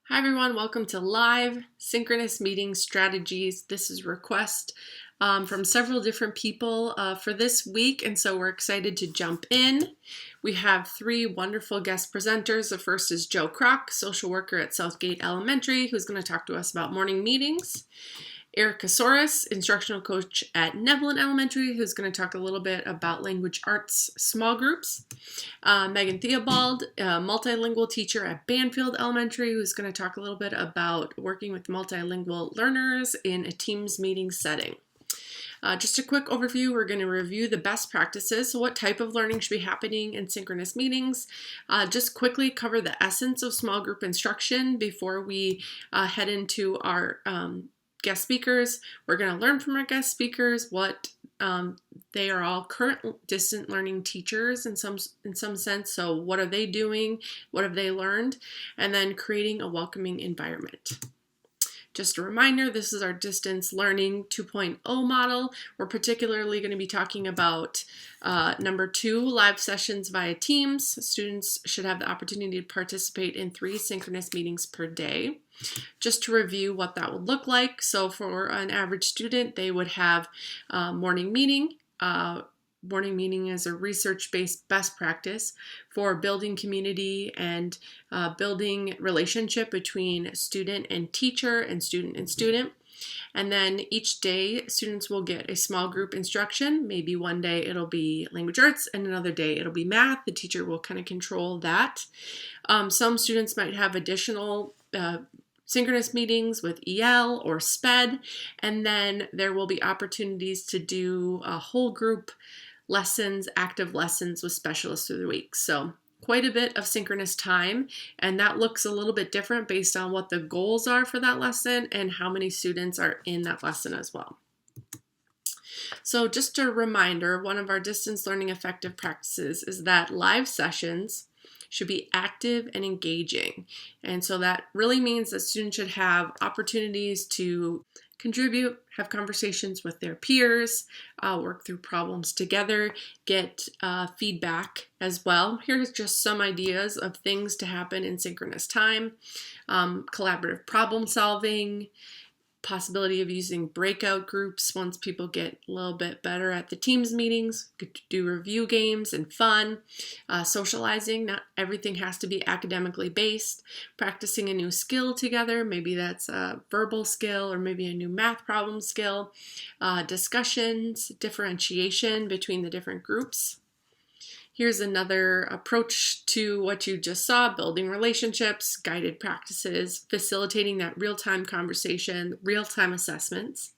Hi everyone, welcome to live synchronous meeting strategies. This is a request from several different people for this week, and so we're excited to jump in. We have three wonderful guest presenters. The first is Joe Kroc, social worker at Southgate Elementary, who's going to talk to us about morning meetings. Erica Soros, instructional coach at Nevlin Elementary, who's going to talk a little bit about language arts small groups. Megan Theobald, a multilingual teacher at Banfield Elementary, who's going to talk a little bit about working with multilingual learners in a Teams meeting setting. Just a quick overview, we're going to review the best practices. So what type of learning should be happening in synchronous meetings? Just quickly cover the essence of small group instruction before we head into our guest speakers. We're going to learn from our guest speakers what they are all current distant learning teachers in some sense. So what are they doing? What have they learned? And then creating a welcoming environment. Just a reminder, this is our distance learning 2.0 model. We're particularly going to be talking about number 2, live sessions via Teams. Students should have the opportunity to participate in 3 synchronous meetings per day. Just to review what that would look like. So for an average student, they would have morning meeting. Morning meeting is a research-based best practice for building community and building relationship between student and teacher and student and student. And then each day, students will get a small group instruction. Maybe one day it'll be language arts and another day it'll be math. The teacher will kind of control that. Some students might have additional synchronous meetings with EL or SPED, and then there will be opportunities to do whole group lessons, active lessons with specialists through the week. So quite a bit of synchronous time, and that looks a little bit different based on what the goals are for that lesson and how many students are in that lesson as well. So just a reminder, one of our distance learning effective practices is that live sessions should be active and engaging. And so that really means that students should have opportunities to contribute, have conversations with their peers, work through problems together, get feedback as well. Here's just some ideas of things to happen in synchronous time. Collaborative problem solving, possibility of using breakout groups once people get a little bit better at the Teams meetings, get to do review games and fun, socializing. Not everything has to be academically based, practicing a new skill together. Maybe that's a verbal skill or maybe a new math problem skill, discussions, differentiation between the different groups. Here's another approach to what you just saw, building relationships, guided practices, facilitating that real-time conversation, real-time assessments.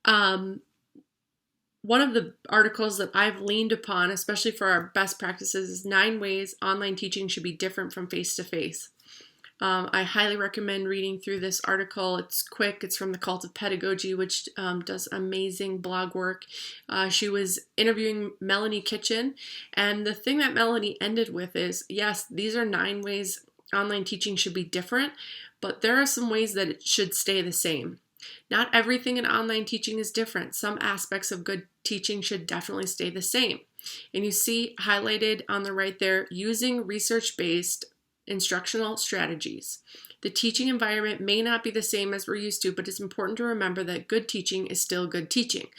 One of the articles that I've leaned upon, especially for our best practices, is 9 ways online teaching should be different from face-to-face. I highly recommend reading through this article. It's quick. It's from the Cult of Pedagogy, which does amazing blog work. She was interviewing Melanie Kitchen, and the thing that Melanie ended with is, yes, these are 9 ways online teaching should be different, but there are some ways that it should stay the same. Not everything in online teaching is different. Some aspects of good teaching should definitely stay the same. And you see highlighted on the right there, using research-based instructional strategies. The teaching environment may not be the same as we're used to, but it's important to remember that good teaching is still good teaching.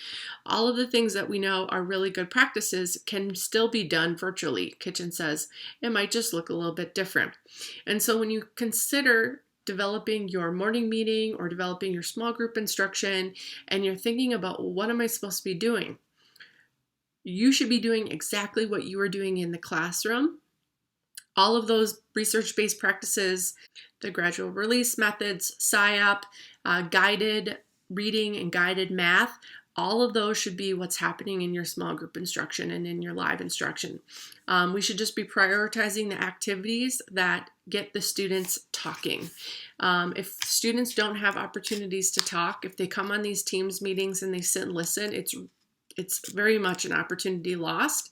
All of the things that we know are really good practices can still be done virtually. Kitchen says it might just look a little bit different. And so when you consider developing your morning meeting or developing your small group instruction and you're thinking about, well, what am I supposed to be doing? You should be doing exactly what you were doing in the classroom. All of those research-based practices, the gradual release methods, SIOP, guided reading and guided math, all of those should be what's happening in your small group instruction and in your live instruction. We should just be prioritizing the activities that get the students talking. If students don't have opportunities to talk, if they come on these Teams meetings and they sit and listen, it's very much an opportunity lost,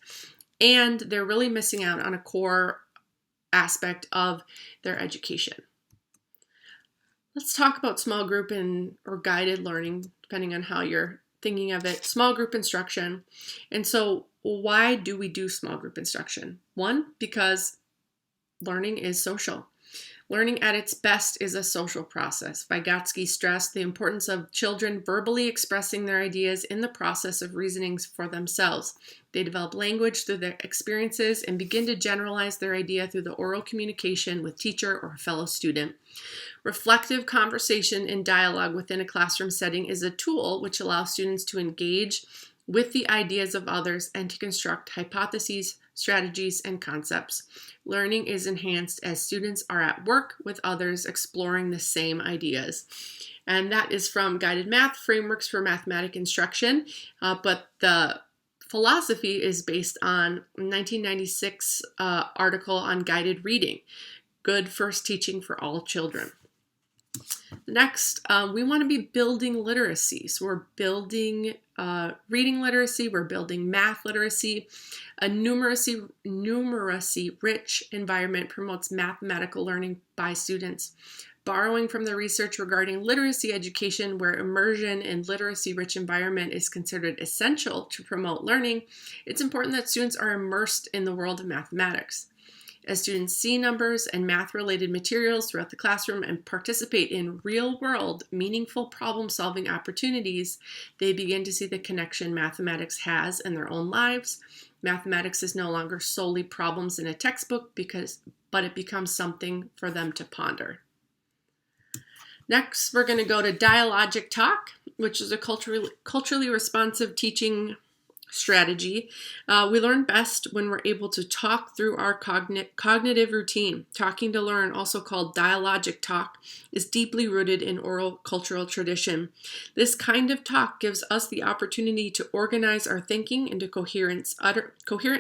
and they're really missing out on a core aspect of their education. Let's talk about small group or guided learning, depending on how you're thinking of it. Small group instruction. And so why do we do small group instruction? One, because learning is social. Learning at its best is a social process. Vygotsky stressed the importance of children verbally expressing their ideas in the process of reasoning for themselves. They develop language through their experiences and begin to generalize their idea through the oral communication with teacher or fellow student. Reflective conversation and dialogue within a classroom setting is a tool which allows students to engage with the ideas of others and to construct hypotheses, strategies, and concepts. Learning is enhanced as students are at work with others exploring the same ideas. And that is from Guided Math, Frameworks for Mathematic Instruction, but the philosophy is based on a 1996 article on guided reading, good first teaching for all children. Next, we want to be building literacy. So we're building reading literacy, we're building math literacy. A numeracy-rich environment promotes mathematical learning by students. Borrowing from the research regarding literacy education, where immersion in literacy-rich environment is considered essential to promote learning, it's important that students are immersed in the world of mathematics. As students see numbers and math-related materials throughout the classroom and participate in real-world, meaningful problem-solving opportunities, they begin to see the connection mathematics has in their own lives. Mathematics is no longer solely problems in a textbook, but it becomes something for them to ponder. Next, we're going to go to dialogic talk, which is a culturally responsive teaching strategy. We learn best when we're able to talk through our cognitive routine. Talking to learn, also called dialogic talk, is deeply rooted in oral cultural tradition. This kind of talk gives us the opportunity to organize our thinking into coherent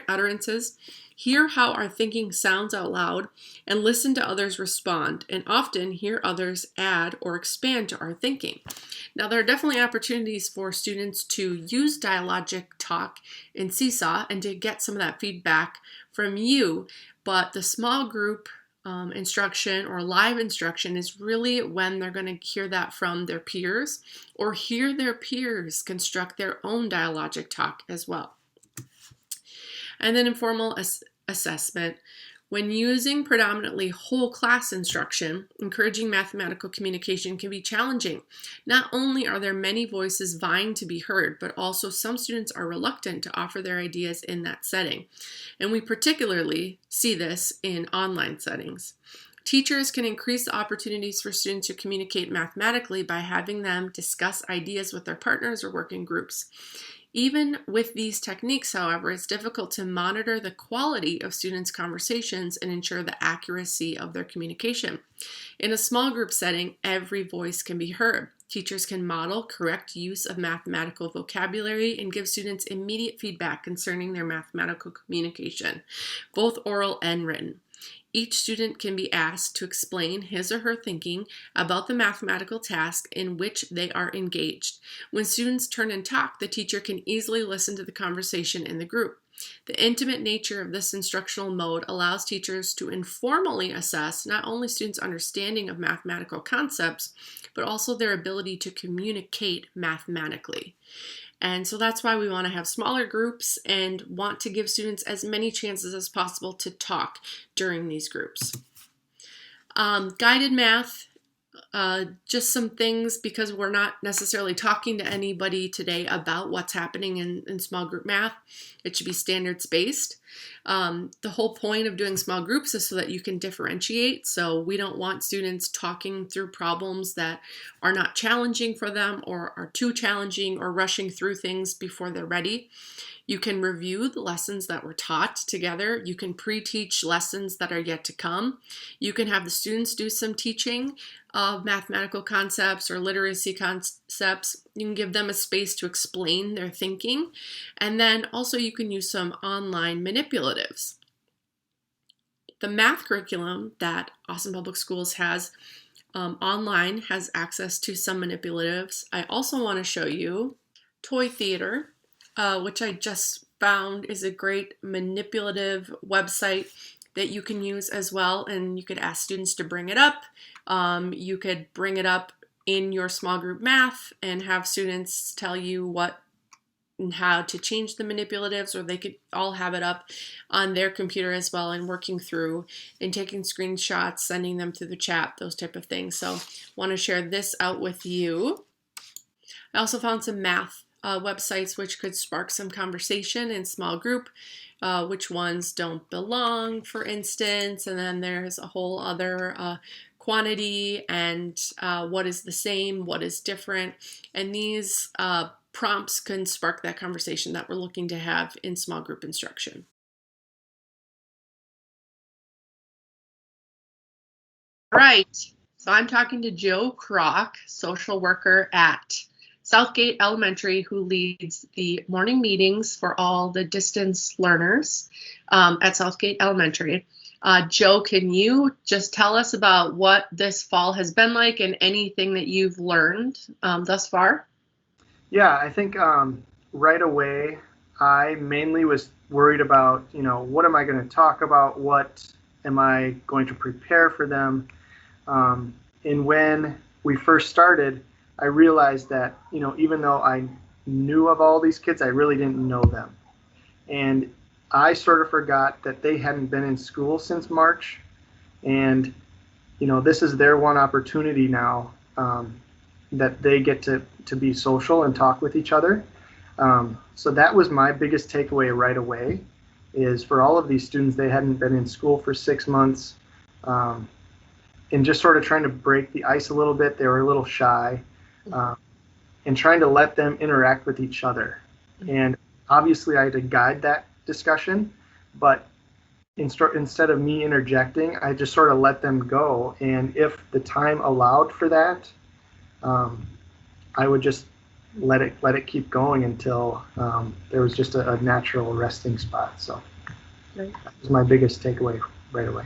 utterances, hear how our thinking sounds out loud, and listen to others respond, and often hear others add or expand to our thinking. Now, there are definitely opportunities for students to use dialogic talk in Seesaw and to get some of that feedback from you, but the small group instruction or live instruction is really when they're going to hear that from their peers or hear their peers construct their own dialogic talk as well. And then informal assessment. When using predominantly whole class instruction, encouraging mathematical communication can be challenging. Not only are there many voices vying to be heard, but also some students are reluctant to offer their ideas in that setting. And we particularly see this in online settings. Teachers can increase the opportunities for students to communicate mathematically by having them discuss ideas with their partners or work in groups. Even with these techniques, however, it's difficult to monitor the quality of students' conversations and ensure the accuracy of their communication. In a small group setting, every voice can be heard. Teachers can model correct use of mathematical vocabulary and give students immediate feedback concerning their mathematical communication, both oral and written. Each student can be asked to explain his or her thinking about the mathematical task in which they are engaged. When students turn and talk, the teacher can easily listen to the conversation in the group. The intimate nature of this instructional mode allows teachers to informally assess not only students' understanding of mathematical concepts, but also their ability to communicate mathematically. And so that's why we want to have smaller groups and want to give students as many chances as possible to talk during these groups. Guided math, just some things because we're not necessarily talking to anybody today about what's happening in small group math. It should be standards based. The whole point of doing small groups is so that you can differentiate. So we don't want students talking through problems that are not challenging for them or are too challenging or rushing through things before they're ready. You can review the lessons that were taught together. You can pre-teach lessons that are yet to come. You can have the students do some teaching of mathematical concepts or literacy concepts. You can give them a space to explain their thinking. And then also you can use some online manipulatives. The math curriculum that Austin Public Schools has online has access to some manipulatives. I also want to show you Toy Theater, which I just found is a great manipulative website that you can use as well. And you could ask students to bring it up. You could bring it up in your small group math and have students tell you what and how to change the manipulatives, or they could all have it up on their computer as well and working through and taking screenshots, sending them through the chat, those type of things. So want to share this out with you. I also found some math websites which could spark some conversation in small group. Which ones don't belong, for instance, and then there's a whole other quantity and what is the same, what is different, and these prompts can spark that conversation that we're looking to have in small group instruction. All right, so I'm talking to Joe Kroc, social worker at Southgate Elementary, who leads the morning meetings for all the distance learners at Southgate Elementary. Joe, can you just tell us about what this fall has been like and anything that you've learned thus far? Yeah, I think right away, I mainly was worried about, what am I going to talk about? What am I going to prepare for them? And when we first started, I realized that, even though I knew of all these kids, I really didn't know them. And I sort of forgot that they hadn't been in school since March. And, this is their one opportunity now that they get to be social and talk with each other. So that was my biggest takeaway right away, is for all of these students, they hadn't been in school for 6 months. And just sort of trying to break the ice a little bit. They were a little shy, and trying to let them interact with each other. And obviously I had to guide that discussion, but instead of me interjecting, I just sort of let them go. And if the time allowed for that, I would just let it keep going until there was just a natural resting spot. So that was my biggest takeaway right away.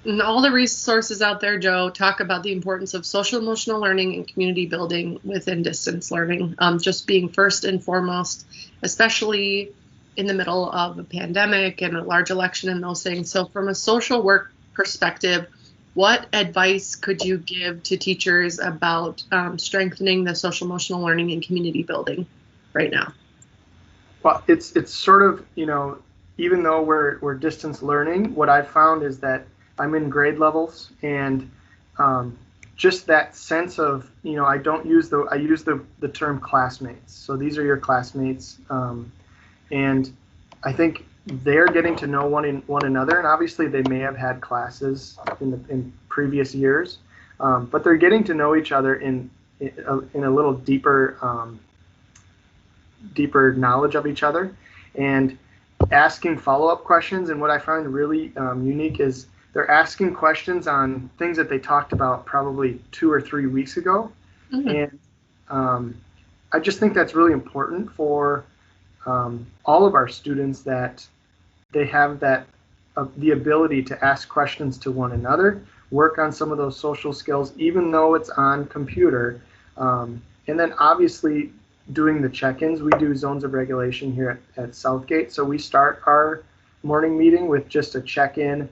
And all the resources out there, Joe, talk about the importance of social emotional learning and community building within distance learning, just being first and foremost, especially in the middle of a pandemic and a large election and those things. So from a social work perspective, what advice could you give to teachers about strengthening the social emotional learning and community building right now? Well, it's sort of, even though we're distance learning, what I've found is that I'm in grade levels, and just that sense of, I use the term classmates. So these are your classmates, and I think they're getting to know one another, and obviously they may have had classes in previous years, but they're getting to know each other in a little deeper knowledge of each other, and asking follow-up questions. And what I find really unique is they're asking questions on things that they talked about probably 2 or 3 weeks ago. Mm-hmm. And I just think that's really important for all of our students, that they have the ability to ask questions to one another, work on some of those social skills, even though it's on computer. And then obviously doing the check-ins. We do zones of regulation here at Southgate. So we start our morning meeting with just a check-in.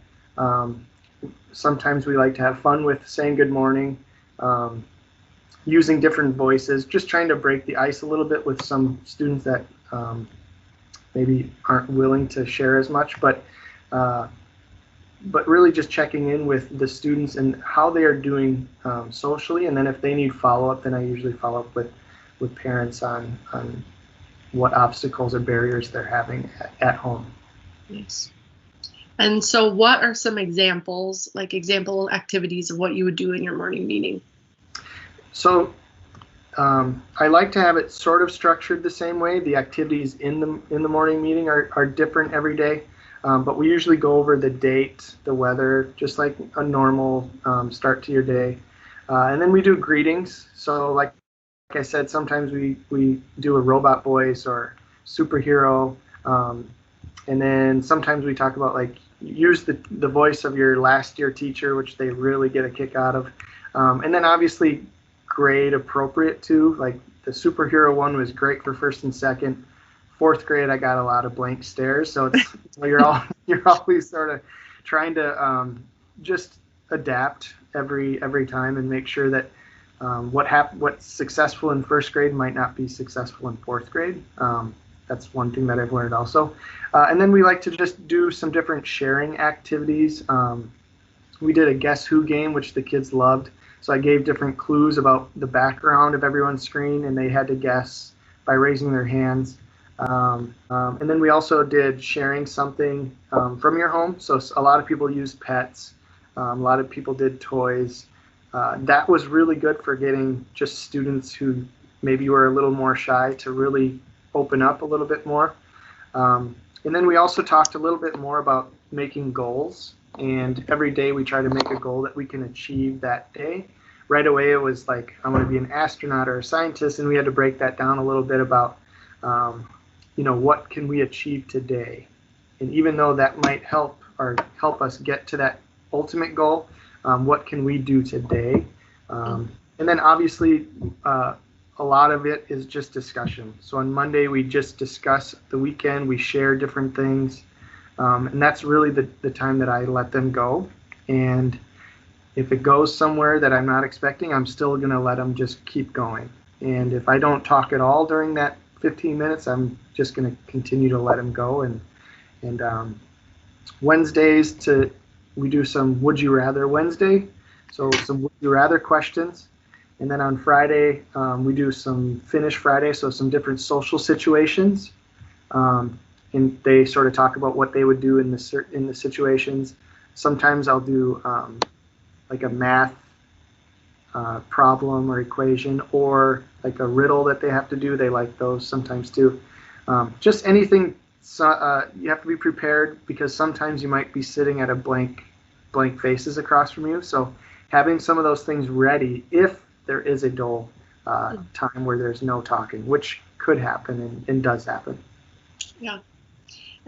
Sometimes we like to have fun with saying good morning, using different voices, just trying to break the ice a little bit with some students that maybe aren't willing to share as much, but really just checking in with the students and how they are doing socially. And then if they need follow-up, then I usually follow up with parents on what obstacles or barriers they're having at home. Yes. And so what are some example activities of what you would do in your morning meeting? So I like to have it sort of structured the same way. The activities in the morning meeting are different every day, but we usually go over the date, the weather, just like a normal start to your day. And then we do greetings. So like I said, sometimes we do a robot voice or superhero. And then sometimes we talk about, like, use the voice of your last year teacher, which they really get a kick out of. And then obviously grade appropriate too. Like the superhero one was great for first and second. Fourth grade, I got a lot of blank stares. So you're always sort of trying to just adapt every time and make sure that What's successful in first grade might not be successful in fourth grade. That's one thing that I've learned also. And then we like to just do some different sharing activities. We did a Guess Who game, which the kids loved. So I gave different clues about the background of everyone's screen, and they had to guess by raising their hands. And then we also did sharing something from your home. So a lot of people used pets. A lot of people did toys. That was really good for getting just students who maybe were a little more shy to really open up a little bit more. And then we also talked a little bit more about making goals. And every day we try to make a goal that we can achieve that day. Right away it was like, I want to be an astronaut or a scientist, and we had to break that down a little bit about, what can we achieve today? And even though that might help us get to that ultimate goal, what can we do today? And then obviously a lot of it is just discussion. So on Monday we just discuss the weekend, we share different things. And that's really the time that I let them go. And if it goes somewhere that I'm not expecting, I'm still going to let them just keep going. And if I don't talk at all during that 15 minutes, I'm just going to continue to let them go. And Wednesdays we do some Would You Rather Wednesday. So some Would You Rather questions. And then on Friday, we do some Finish Friday, so some different social situations. And they sort of talk about what they would do in the situations. Sometimes I'll do like a math problem or equation, or like a riddle that they have to do. They like those sometimes too. Just anything. You have to be prepared, because sometimes you might be sitting at a blank faces across from you. So having some of those things ready if there is a dull time where there's no talking, which could happen and does happen. Yeah.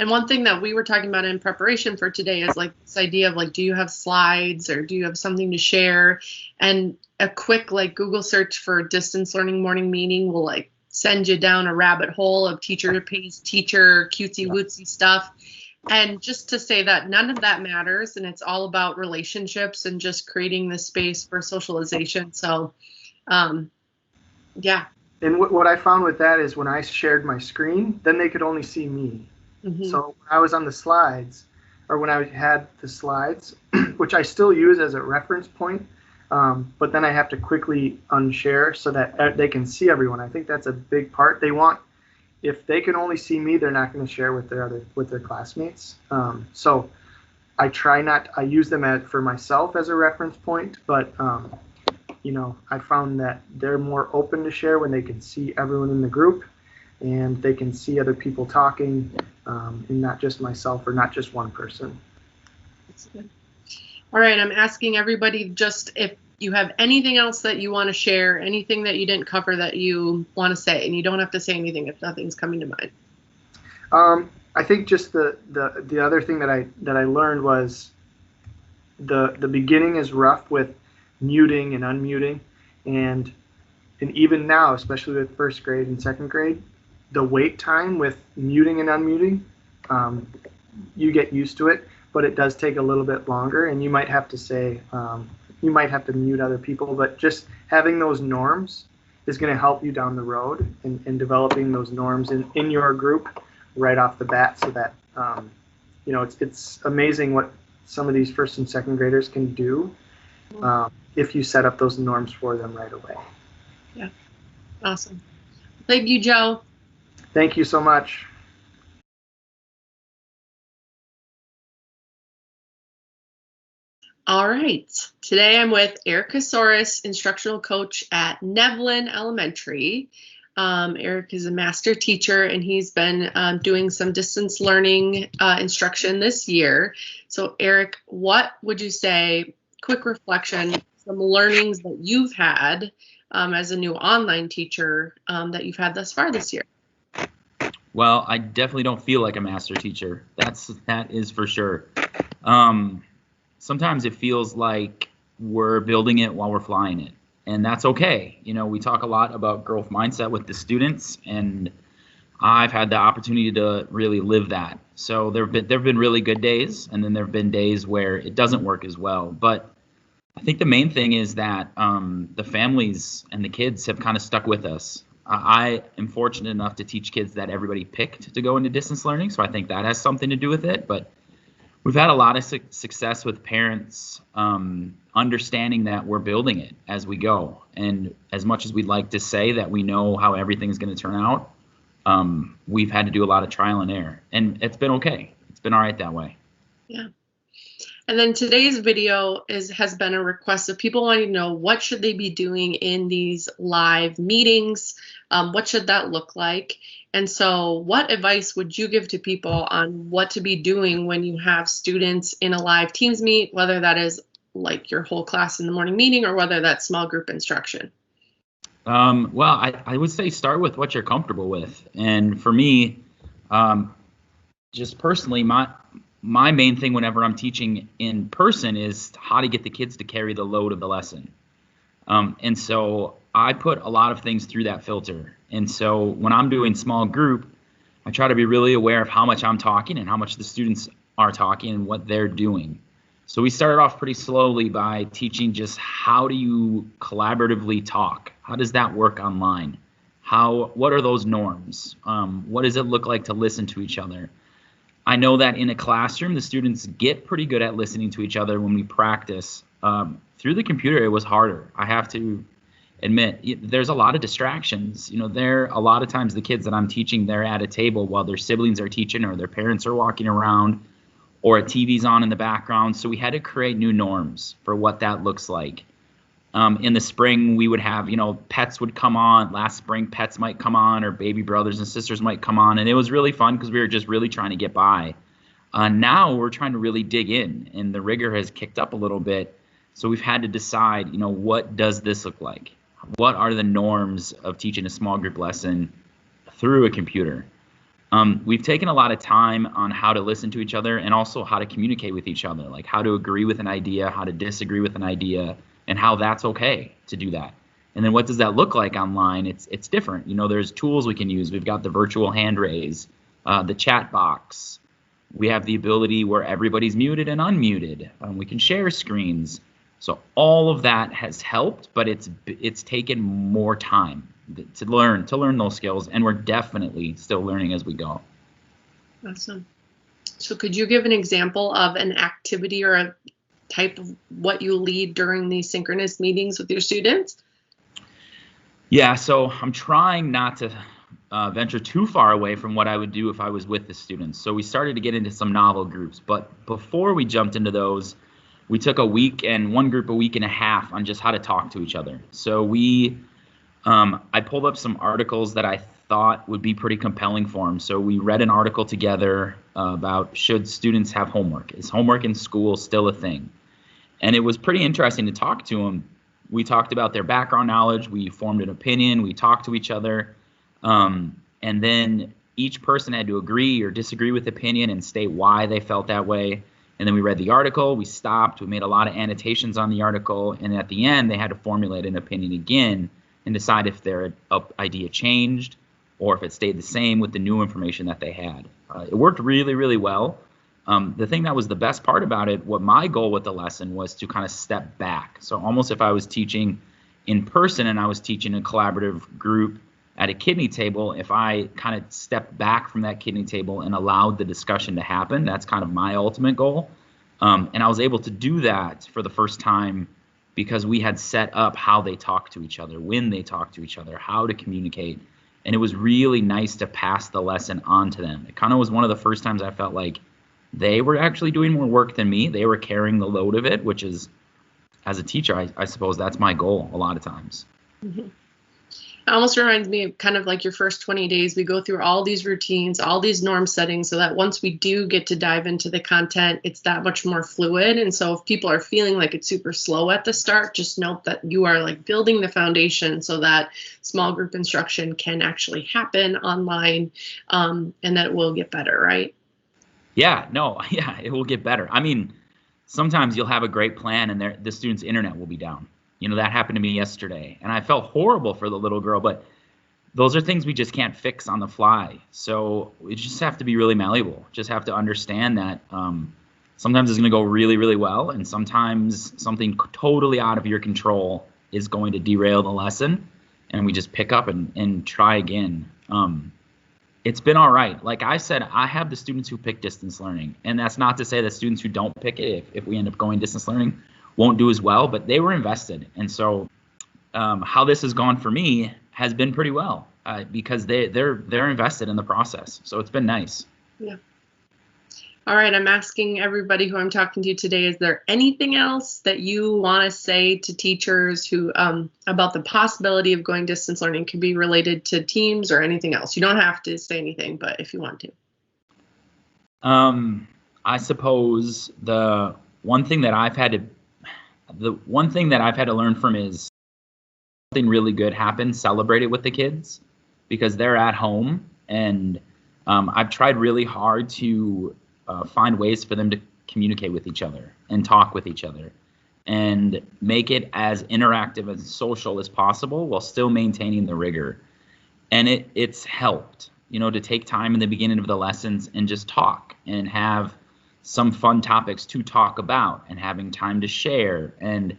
And one thing that we were talking about in preparation for today is like this idea of like, do you have slides or do you have something to share? And a quick like Google search for distance learning morning meeting will like send you down a rabbit hole of teacher pays teacher cutesy wootsy stuff. And just to say that none of that matters, and it's all about relationships and just creating this space for socialization. So, yeah. And what I found with that is when I shared my screen, then they could only see me. Mm-hmm. So when I was on the slides, or when I had the slides, which I still use as a reference point, but then I have to quickly unshare so that they can see everyone. I think that's a big part. If they can only see me, they're not going to share with their classmates. So I use them for myself as a reference point, but I found that they're more open to share when they can see everyone in the group and they can see other people talking, and not just myself or not just one person. That's good. All right, I'm asking everybody just if you have anything else that you want to share, anything that you didn't cover that you want to say, and you don't have to say anything if nothing's coming to mind. I think just the other thing that I learned was the beginning is rough with muting and unmuting, and even now, especially with first grade and second grade, the wait time with muting and unmuting, you get used to it, but it does take a little bit longer, and you might have to mute other people, but just having those norms is going to help you down the road in developing those norms in your group right off the bat, so that it's amazing what some of these first and second graders can do if you set up those norms for them right away. Yeah, awesome. Thank you, Joe. Thank you so much. All right. Today I'm with Eric Kasoris, instructional coach at Nevlin Elementary. Eric is a master teacher, and he's been doing some distance learning instruction this year. So Eric, what would you say, quick reflection, some learnings that you've had as a new online teacher that you've had thus far this year? Well, I definitely don't feel like a master teacher. That is for sure. Sometimes it feels like we're building it while we're flying it, and that's okay. We talk a lot about growth mindset with the students, and I've had the opportunity to really live that. So there've been really good days, and then there've been days where it doesn't work as well. But I think the main thing is that the families and the kids have kind of stuck with us. I am fortunate enough to teach kids that everybody picked to go into distance learning, so I think that has something to do with it. But we've had a lot of success with parents understanding that we're building it as we go. And as much as we'd like to say that we know how everything's going to turn out, we've had to do a lot of trial and error. And it's been okay. It's been all right that way. Yeah. And then today's video has been a request of people wanting to know what should they be doing in these live meetings? What should that look like? And so what advice would you give to people on what to be doing when you have students in a live Teams meet, whether that is like your whole class in the morning meeting or whether that's small group instruction? Well, I would say start with what you're comfortable with. And for me, just personally, my main thing whenever I'm teaching in person is how to get the kids to carry the load of the lesson. And so I put a lot of things through that filter. And so when I'm doing small group, I try to be really aware of how much I'm talking and how much the students are talking and what they're doing. So we started off pretty slowly by teaching just how do you collaboratively talk? How does that work online? What are those norms? What does it look like to listen to each other? I know that in a classroom, the students get pretty good at listening to each other when we practice. Through the computer, it was harder. I have to admit, there's a lot of distractions. A lot of times the kids that I'm teaching, they're at a table while their siblings are teaching or their parents are walking around or a TV's on in the background. So we had to create new norms for what that looks like. In the spring, we would have, pets would come on. Last spring, pets might come on or baby brothers and sisters might come on. And it was really fun because we were just really trying to get by. Now we're trying to really dig in, and the rigor has kicked up a little bit. So we've had to decide, what does this look like? What are the norms of teaching a small group lesson through a computer? We've taken a lot of time on how to listen to each other and also how to communicate with each other, like how to agree with an idea, how to disagree with an idea, and how that's okay to do that. And then what does that look like online? It's different. There's tools we can use. We've got the virtual hand raise, the chat box. We have the ability where everybody's muted and unmuted. We can share screens. So all of that has helped, but it's taken more time to learn those skills, and we're definitely still learning as we go. Awesome. So could you give an example of an activity or a type of what you lead during these synchronous meetings with your students? Yeah, so I'm trying not to venture too far away from what I would do if I was with the students. So we started to get into some novel groups, but before we jumped into those, we took a week and one group a week and a half on just how to talk to each other. So I pulled up some articles that I thought would be pretty compelling for them. So we read an article together about should students have homework? Is homework in school still a thing? And it was pretty interesting to talk to them. We talked about their background knowledge. We formed an opinion. We talked to each other. And then each person had to agree or disagree with the opinion and state why they felt that way. And then we read the article. We stopped. We made a lot of annotations on the article. And at the end, they had to formulate an opinion again and decide if their idea changed or if it stayed the same with the new information that they had. It worked really, really well. The thing that was the best part about it, what my goal with the lesson was to kind of step back. So almost if I was teaching in person and I was teaching a collaborative group at a kidney table, if I kind of stepped back from that kidney table and allowed the discussion to happen, that's kind of my ultimate goal. And I was able to do that for the first time because we had set up how they talk to each other, when they talk to each other, how to communicate. And it was really nice to pass the lesson on to them. It kind of was one of the first times I felt like they were actually doing more work than me. They were carrying the load of it, which is, as a teacher, I suppose that's my goal a lot of times. Mm-hmm. It almost reminds me of kind of like your first 20 days. We go through all these routines, all these norm settings, so that once we do get to dive into the content, it's that much more fluid. And so if people are feeling like it's super slow at the start, just note that you are like building the foundation so that small group instruction can actually happen online, and that it will get better, right? Yeah, it will get better. I mean, sometimes you'll have a great plan and the student's internet will be down. That happened to me yesterday, and I felt horrible for the little girl, but those are things we just can't fix on the fly. So we just have to be really malleable. Just have to understand that Sometimes it's going to go really, really well, and sometimes something totally out of your control is going to derail the lesson, and we just pick up and try again. It's been all right. Like I said, I have the students who pick distance learning, and that's not to say that students who don't pick it, if we end up going distance learning, won't do as well, but they were invested. And so how this has gone for me has been pretty well because they're invested in the process. So it's been nice. Yeah. All right, I'm asking everybody who I'm talking to today, is there anything else that you want to say to teachers who about the possibility of going distance learning? Could be related to teams or anything else. You don't have to say anything, but if you want to. I suppose the one thing that I've had to learn from is something really good happens, celebrate it with the kids because they're at home, and I've tried really hard to find ways for them to communicate with each other and talk with each other and make it as interactive and social as possible while still maintaining the rigor. And it's helped, to take time in the beginning of the lessons and just talk and have some fun topics to talk about and having time to share and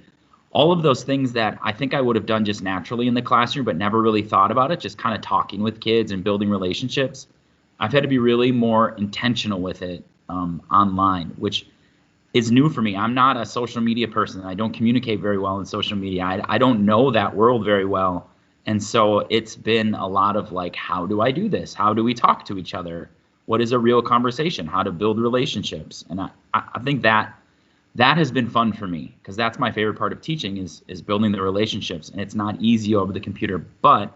all of those things that I think I would have done just naturally in the classroom but never really thought about it, just kind of talking with kids and building relationships. I've had to be really more intentional with it online, which is new for me. I'm not a social media person. I don't communicate very well in social media. I don't know that world very well. And so it's been a lot of like, how do I do this? How do we talk to each other? What is a real conversation? How to build relationships? And I think that has been fun for me because that's my favorite part of teaching is building the relationships. And it's not easy over the computer, but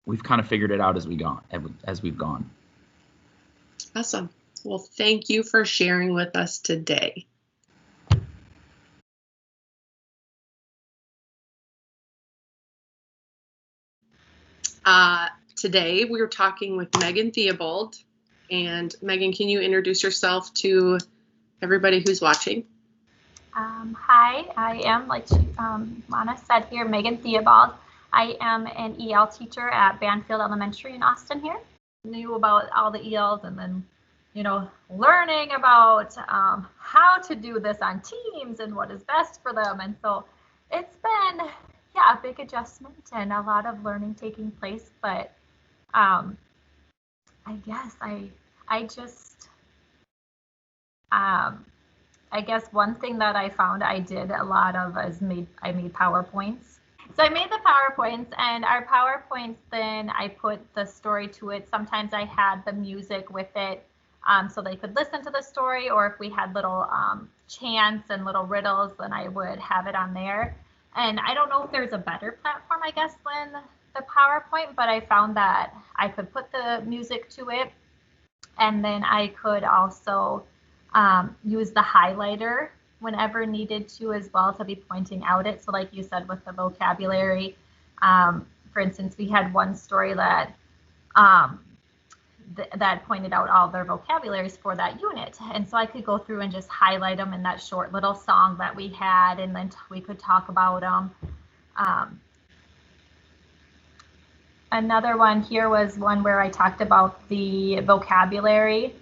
we've kind of figured it out as we've gone. Awesome. Well, thank you for sharing with us today. Today we were talking with Megan Theobald. And Megan, can you introduce yourself to everybody who's watching? Hi, I am, like Lana said here, Megan Theobald. I am an EL teacher at Banfield Elementary in Austin here. Knew about all the ELs and then, learning about how to do this on teams and what is best for them. And so it's been, a big adjustment and a lot of learning taking place. But I guess I guess one thing that I found I did a lot of is I made PowerPoints. So I made the PowerPoints, and our PowerPoints, then I put the story to it. Sometimes I had the music with it so they could listen to the story, or if we had little chants and little riddles, then I would have it on there. And I don't know if there's a better platform, I guess, than the PowerPoint, but I found that I could put the music to it, and then I could also use the highlighter whenever needed to as well to be pointing out it. So like you said with the vocabulary, for instance, we had one story that that pointed out all their vocabularies for that unit. And so I could go through and just highlight them in that short little song that we had, and then we could talk about them. Another one here was one where I talked about the vocabulary.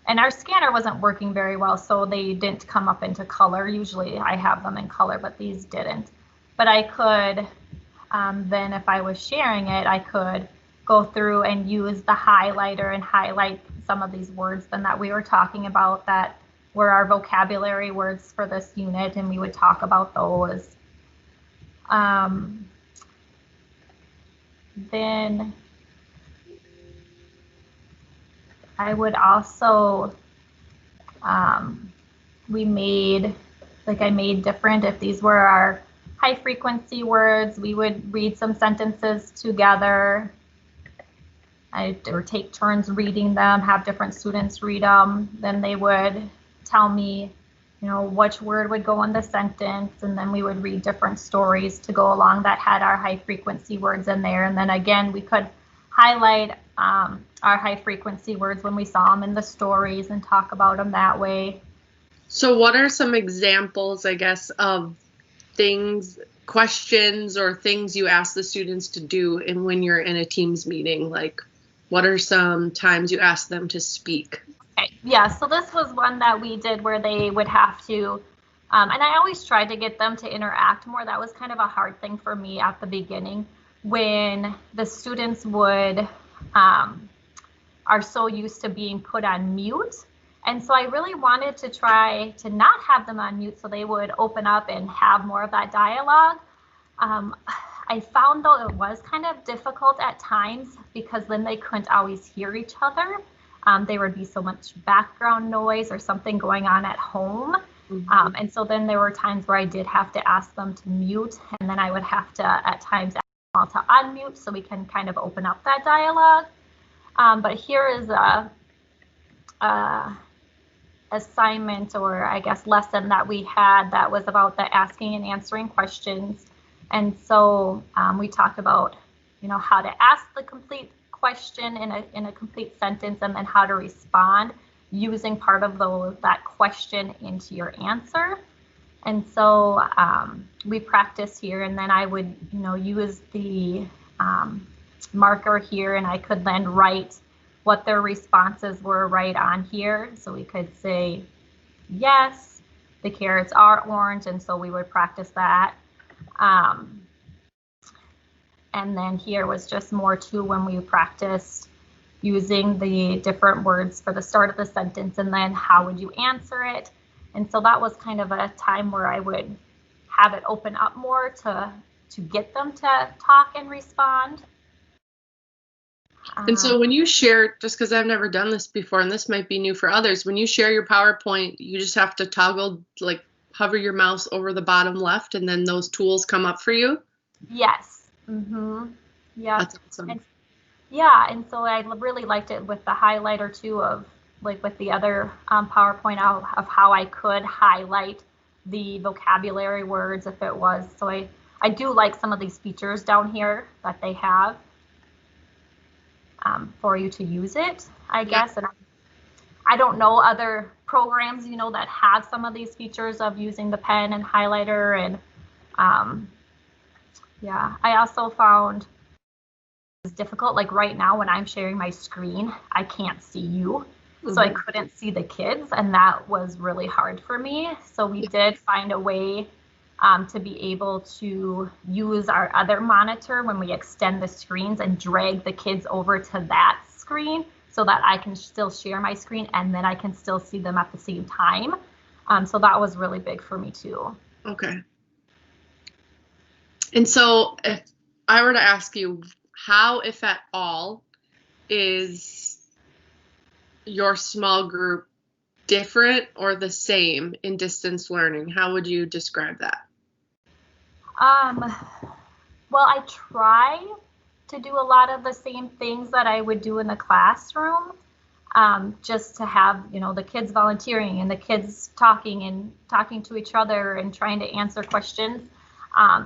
And our scanner wasn't working very well, so they didn't come up into color. Usually I have them in color, but these didn't. But I could, then if I was sharing it, I could go through and use the highlighter and highlight some of these words then that we were talking about that were our vocabulary words for this unit, and we would talk about those. Then I would also, I made different, if these were our high frequency words, we would read some sentences together. Or take turns reading them, have different students read them. Then they would tell me, which word would go in the sentence, and then we would read different stories to go along that had our high frequency words in there. And then again, we could highlight our high frequency words when we saw them in the stories and talk about them that way. So what are some examples, I guess, of questions or things you ask the students to do when you're in a Teams meeting? Like, what are some times you ask them to speak? Okay. Yeah, so this was one that we did where they would have to, and I always tried to get them to interact more. That was kind of a hard thing for me at the beginning when the students would, are so used to being put on mute. And so I really wanted to try to not have them on mute so they would open up and have more of that dialogue. I found though it was kind of difficult at times because then they couldn't always hear each other. There would be so much background noise or something going on at home. Mm-hmm. And so then there were times where I did have to ask them to mute, and then I would have to at times ask them all to unmute so we can kind of open up that dialogue. But here is a assignment, or I guess lesson that we had that was about the asking and answering questions. And so we talked about, how to ask the complete question in a complete sentence, and then how to respond using part of that question into your answer. And so we practice here, and then I would, use the marker here, and I could then write what their responses were right on here. So we could say, yes, the carrots are orange, and so we would practice that. And then here was just more too when we practiced using the different words for the start of the sentence, and then how would you answer it. And so that was kind of a time where I would have it open up more to get them to talk and respond. And so when you share, just because I've never done this before, and this might be new for others, when you share your PowerPoint, you just have to toggle, like hover your mouse over the bottom left, and then those tools come up for you? Yes. Mm-hmm. Yeah. That's awesome. And so I really liked it with the highlighter too, of like with the other PowerPoint of how I could highlight the vocabulary words if it was. So I do like some of these features down here that they have for you to use it, I guess. And I don't know other programs, that have some of these features of using the pen and highlighter. And I also found it's difficult. Like right now when I'm sharing my screen, I can't see you. Mm-hmm. So I couldn't see the kids, and that was really hard for me. So we did find a way to be able to use our other monitor when we extend the screens and drag the kids over to that screen so that I can still share my screen and then I can still see them at the same time. So that was really big for me too. Okay. And so if I were to ask you, how, if at all, is your small group different or the same in distance learning? How would you describe that? Well, I try to do a lot of the same things that I would do in the classroom, just to have, the kids volunteering and the kids talking to each other and trying to answer questions.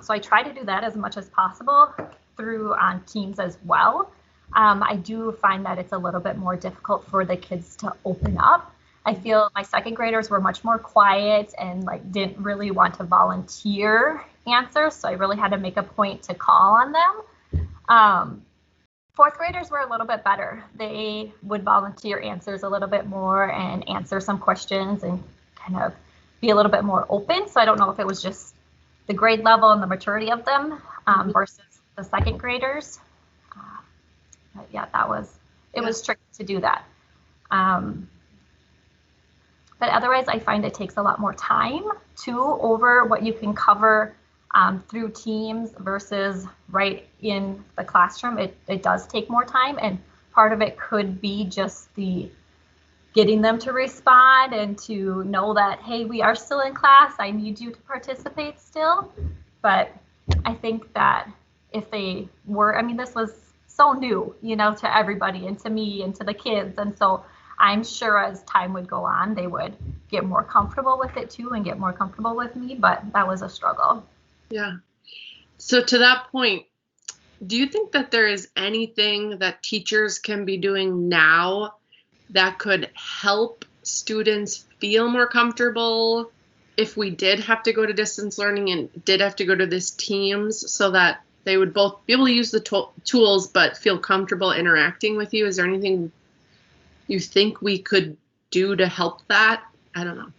So I try to do that as much as possible through on Teams as well. I do find that it's a little bit more difficult for the kids to open up. I feel my second graders were much more quiet and didn't really want to volunteer answers, so I really had to make a point to call on them. Fourth graders were a little bit better. They would volunteer answers a little bit more and answer some questions and kind of be a little bit more open. So I don't know if it was just the grade level and the maturity of them versus the second graders. But yeah, it was tricky to do that. But otherwise, I find it takes a lot more time too over what you can cover through Teams versus right in the classroom. It does take more time, and part of it could be just the getting them to respond and to know that, hey, we are still in class. I need you to participate still. But I think that if they were, this was so new, to everybody and to me and to the kids. And so I'm sure as time would go on, they would get more comfortable with it too and get more comfortable with me, but that was a struggle. Yeah. So to that point, do you think that there is anything that teachers can be doing now that could help students feel more comfortable if we did have to go to distance learning and did have to go to this Teams, so that they would both be able to use the tools but feel comfortable interacting with you? Is there anything you think we could do to help that? I don't know.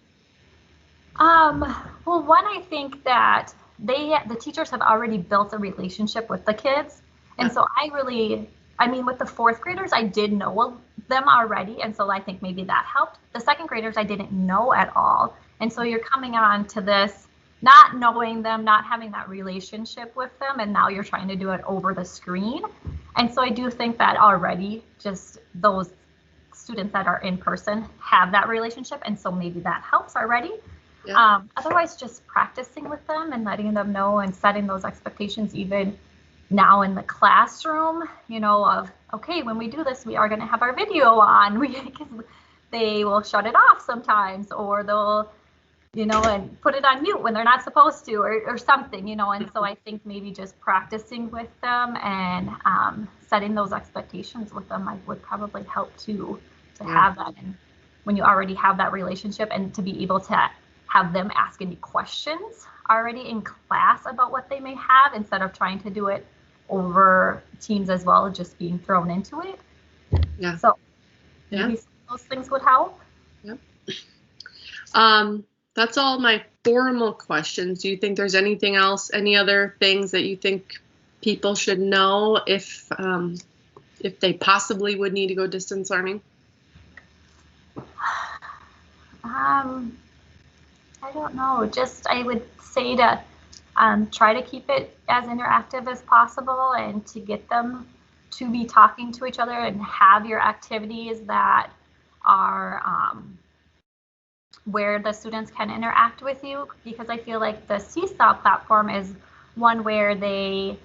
Well, one, I think that the teachers have already built a relationship with the kids. And so I mean, with the fourth graders, I did know them already. And so I think maybe that helped. The second graders, I didn't know at all. And so you're coming on to this, not knowing them, not having that relationship with them. And now you're trying to do it over the screen. And so I do think that already just those students that are in person have that relationship. And so maybe that helps already. Yeah. Otherwise, just practicing with them and letting them know and setting those expectations even now in the classroom, of, okay, when we do this, we are going to have our video on, because they will shut it off sometimes, or they'll, and put it on mute when they're not supposed to, or something, and so I think maybe just practicing with them and setting those expectations with them would probably help too, to have that. And when you already have that relationship, and to be able to have them ask any questions already in class about what they may have, instead of trying to do it over Teams as well, just being thrown into it. Yeah. So maybe those things would help. Yep. That's all my formal questions. Do you think there's anything else, any other things that you think people should know if they possibly would need to go distance learning? I don't know. Just I would say to try to keep it as interactive as possible, and to get them to be talking to each other, and have your activities that are where the students can interact with you, because I feel like the Seesaw platform is one where they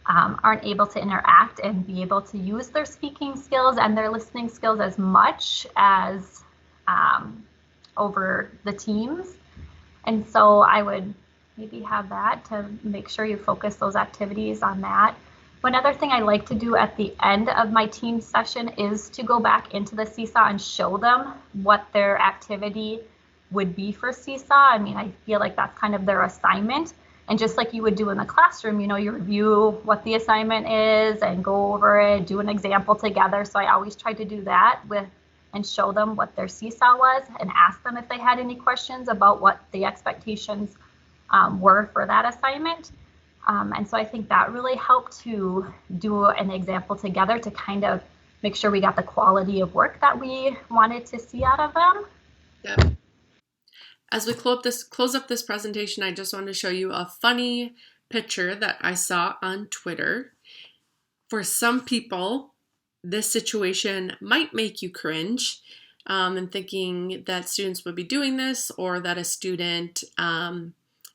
aren't able to interact and be able to use their speaking skills and their listening skills as much as over the Teams. And so I would maybe have that, to make sure you focus those activities on that. One other thing I like to do at the end of my team session is to go back into the Seesaw and show them what their activity would be for Seesaw. I mean, I feel like that's kind of their assignment. And just like you would do in the classroom, you review what the assignment is and go over it, do an example together. So I always try to do that and show them what their Seesaw was, and ask them if they had any questions about what the expectations were for that assignment. And so I think that really helped to do an example together, to kind of make sure we got the quality of work that we wanted to see out of them. Yeah. As we close up this presentation, I just wanted to show you a funny picture that I saw on Twitter. For some people, this situation might make you cringe, and thinking that students would be doing this, or that a student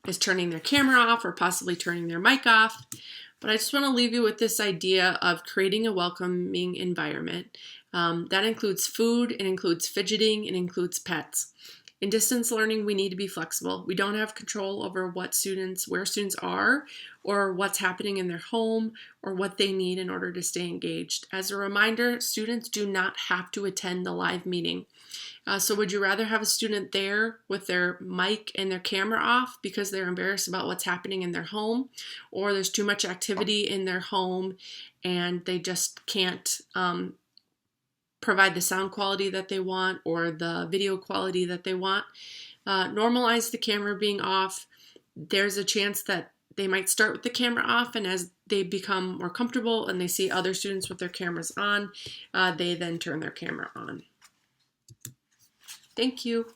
is turning their camera off, or possibly turning their mic off. But I just want to leave you with this idea of creating a welcoming environment. That includes food, it includes fidgeting, it includes pets. In distance learning, we need to be flexible. We don't have control over where students are, or what's happening in their home, or what they need in order to stay engaged. As a reminder, students do not have to attend the live meeting. So would you rather have a student there with their mic and their camera off because they're embarrassed about what's happening in their home, or there's too much activity in their home and they just can't provide the sound quality that they want, or the video quality that they want? Normalize the camera being off. There's a chance that they might start with the camera off, and as they become more comfortable and they see other students with their cameras on, they then turn their camera on. Thank you.